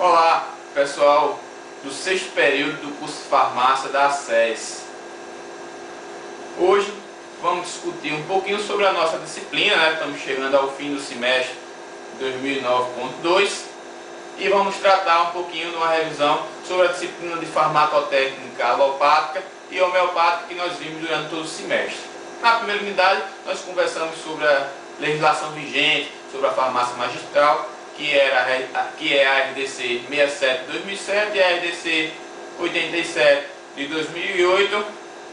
Olá, pessoal do sexto período do curso de farmácia da ACES. Hoje vamos discutir um pouquinho sobre a nossa disciplina, né? Estamos chegando ao fim do semestre 2009.2 e vamos tratar um pouquinho de uma revisão sobre a disciplina de farmacotécnica alopática e homeopática que nós vimos durante todo o semestre. Na primeira unidade nós conversamos sobre a legislação vigente, sobre a farmácia magistral, que é a RDC 67 de 2007 e a RDC 87 de 2008,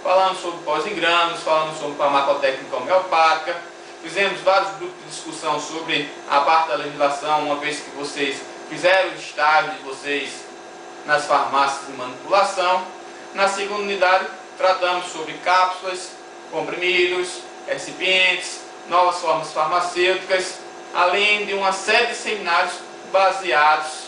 falando sobre pós-engranos, falando sobre farmacotécnica homeopática. Fizemos vários grupos de discussão sobre a parte da legislação, uma vez que vocês fizeram os estágios de vocês nas farmácias de manipulação. Na segunda unidade tratamos sobre cápsulas, comprimidos, recipientes, novas formas farmacêuticas, além de uma série de seminários baseados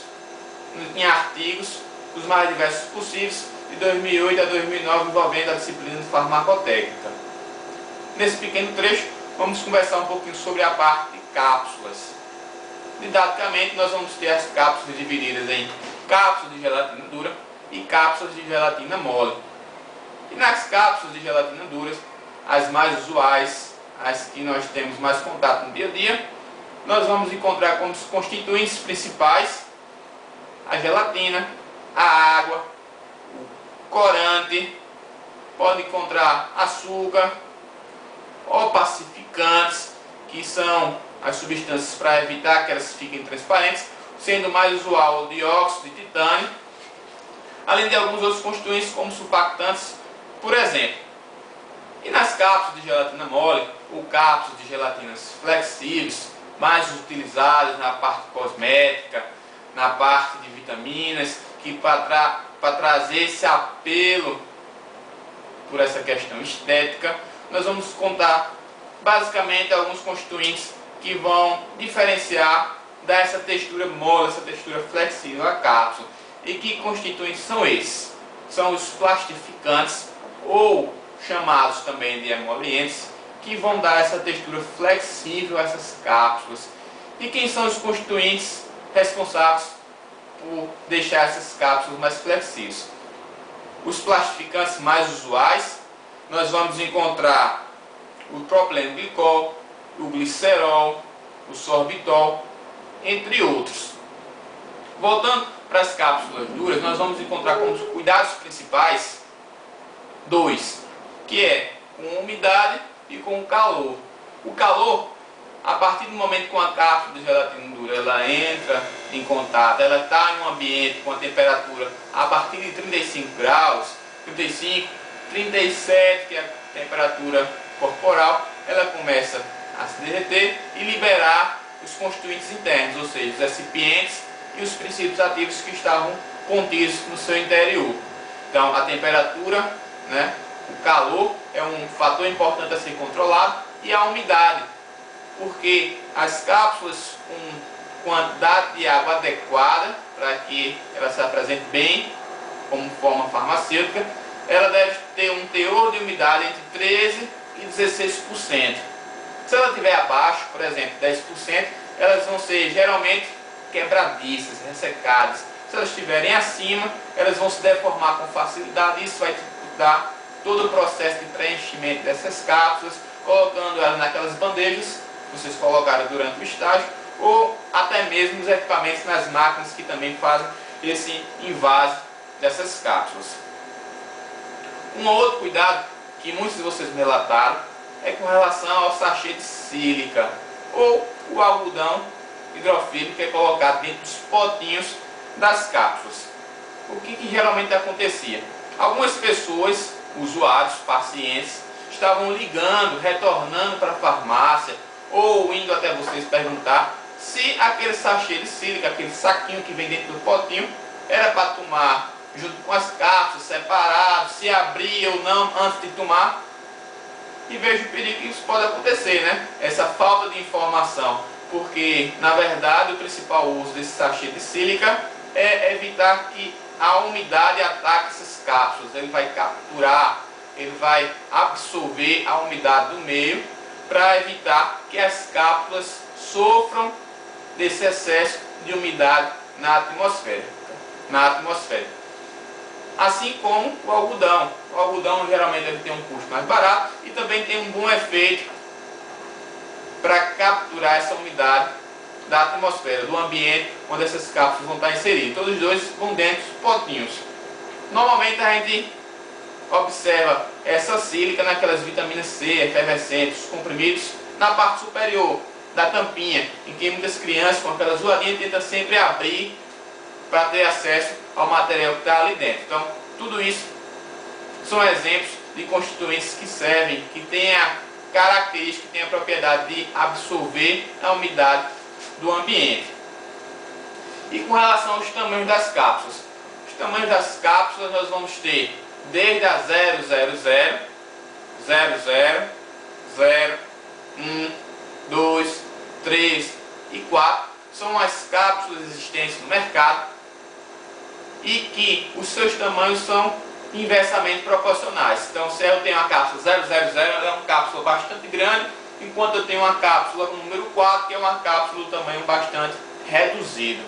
em artigos, os mais diversos possíveis, de 2008 a 2009, envolvendo a disciplina de farmacotécnica. Nesse pequeno trecho, vamos conversar um pouquinho sobre a parte de cápsulas. Didaticamente, nós vamos ter as cápsulas divididas em cápsulas de gelatina dura e cápsulas de gelatina mole. E nas cápsulas de gelatina duras, as mais usuais, as que nós temos mais contato no dia a dia, nós vamos encontrar como constituintes principais a gelatina, a água, o corante, pode encontrar açúcar, opacificantes, que são as substâncias para evitar que elas fiquem transparentes, sendo mais usual o dióxido de titânio, além de alguns outros constituintes como surfactantes, por exemplo. E nas cápsulas de gelatina mole ou cápsulas de gelatinas flexíveis, mais utilizadas na parte cosmética, na parte de vitaminas, que para trazer esse apelo por essa questão estética, nós vamos contar basicamente alguns constituintes que vão diferenciar dessa textura mole, essa textura flexível da cápsula. E que constituintes são esses? São os plastificantes, ou chamados também de emolientes, que vão dar essa textura flexível a essas cápsulas. E quem são os constituintes responsáveis por deixar essas cápsulas mais flexíveis? Os plastificantes mais usuais, nós vamos encontrar o propilenglicol, o glicerol, o sorbitol, entre outros. Voltando para as cápsulas duras, nós vamos encontrar como cuidados principais dois, que é com umidade e com o calor. O calor, a partir do momento que uma cápsula de gelatina dura ela entra em contato, ela está em um ambiente com a temperatura a partir de 35 graus, 35, 37, que é a temperatura corporal, ela começa a se derreter e liberar os constituintes internos, ou seja, os recipientes e os princípios ativos que estavam contidos no seu interior. Então, a temperatura, né, o calor é um fator importante a ser controlado, e a umidade, porque as cápsulas com quantidade de água adequada para que ela se apresente bem como forma farmacêutica, ela deve ter um teor de umidade entre 13% e 16%. Se ela estiver abaixo, por exemplo, 10%, elas vão ser geralmente quebradiças, ressecadas. Se elas estiverem acima, elas vão se deformar com facilidade, e isso vai dar todo o processo de preenchimento dessas cápsulas, colocando elas naquelas bandejas que vocês colocaram durante o estágio, ou até mesmo os equipamentos nas máquinas que também fazem esse invase dessas cápsulas. Um outro cuidado que muitos de vocês me relataram é com relação ao sachê de sílica, ou o algodão hidrofílico que é colocado dentro dos potinhos das cápsulas. O que geralmente acontecia? Algumas pessoas, usuários, pacientes, estavam ligando, retornando para a farmácia ou indo até vocês perguntar se aquele sachê de sílica, aquele saquinho que vem dentro do potinho, era para tomar junto com as cápsulas, separado, se abria ou não antes de tomar. E vejo o perigo que isso pode acontecer, né? Essa falta de informação, porque na verdade o principal uso desse sachê de sílica é evitar que a umidade ataque essas cápsulas. Ele vai capturar, ele vai absorver a umidade do meio para evitar que as cápsulas sofram desse excesso de umidade na atmosfera. Assim como o algodão. O algodão geralmente ele tem um custo mais barato e também tem um bom efeito para capturar essa umidade da atmosfera, do ambiente onde essas cápsulas vão estar inseridas. Todos os dois vão dentro dos potinhos. Normalmente a gente observa essa sílica naquelas vitaminas C, efervescentes, os comprimidos, na parte superior da tampinha, em que muitas crianças com aquela zoadinha tentam sempre abrir para ter acesso ao material que está ali dentro. Então, tudo isso são exemplos de constituintes que servem, que têm a característica, que têm a propriedade de absorver a umidade do ambiente. E com relação aos tamanhos das cápsulas, os tamanhos das cápsulas nós vamos ter desde a 000, 00, 0, 1, 2, 3 e 4, são as cápsulas existentes no mercado e que os seus tamanhos são inversamente proporcionais. Então, se eu tenho uma cápsula 000, ela é uma cápsula bastante grande, enquanto eu tenho uma cápsula com o número 4, que é uma cápsula do tamanho bastante reduzido.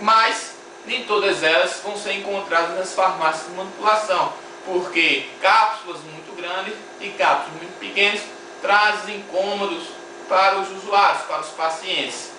Mas nem todas elas vão ser encontradas nas farmácias de manipulação, porque cápsulas muito grandes e cápsulas muito pequenas trazem incômodos para os usuários, para os pacientes.